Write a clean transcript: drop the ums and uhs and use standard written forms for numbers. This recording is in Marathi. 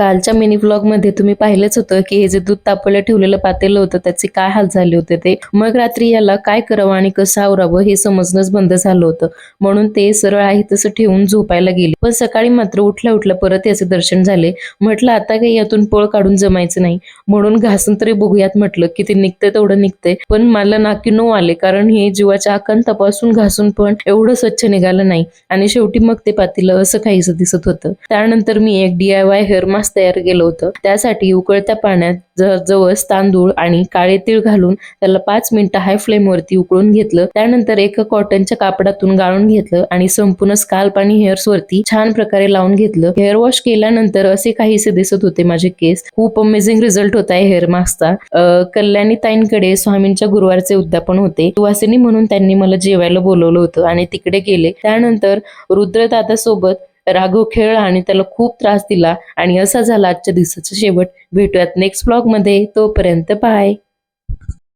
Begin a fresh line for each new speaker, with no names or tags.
कालच्या मिनी व्लॉग मध्ये तुम्ही पाहिलंच होतं की हे जे दूध तापवलं ठेवलेलं पातेलं होतं त्याचे काय हाल झाले होते ते. मग रात्री याला काय करावं आणि कसं आवरावं हे समजणंच बंद झालं होतं, म्हणून ते सरळ आहे तसं ठेवून झोपायला गेले. पण सकाळी मात्र उठल्या उठल्या परत याचे दर्शन झाले. म्हटलं आता काही यातून पळ काढून जमायचं नाही, म्हणून घासून तरी बघूयात म्हटलं किती निघतंय तेवढं निघतंय. पण मला नाकी नऊ आले, कारण हे जीवाच्या आकांतापासून घासून पण एवढं स्वच्छ निघालं नाही. आणि शेवटी मग ते पातेलं असं काहीसं दिसत होतं. त्यानंतर मी एक DIY हेअर मास्क तयार केलं होतं. त्यासाठी उकळत्या पाण्यात जवस, तांदूळ आणि काळे तीळ घालून त्याला 5 मिनिटं हाय फ्लेम वरती उकळून घेतलं. त्यानंतर एका कॉटनच्या कापडातून गाळून घेतलं आणि संपूर्ण स्काल्प आणि हेअर्स वरती छान प्रकारे लावून घेतलं. हेअर वॉश केल्यानंतर असे काहीसे दिसत होते माझे केस. खूप अमेझिंग रिझल्ट होता आहे हेअर मास्कचा. कल्याणी ताईंकडे स्वामींच्या गुरुवारचे उद्यापन होते. सुवासिनी म्हणून त्यांनी मला जेवायला बोलवलं होतं आणि तिकडे गेले. त्यानंतर रुद्रदादा सोबत राघव खेळला आणि त्याला खूप त्रास दिला आणि असा झाला आजच्या दिवसाचा शेवट. भेटूयात नेक्स्ट व्लॉग मध्ये, तोपर्यंत बाय.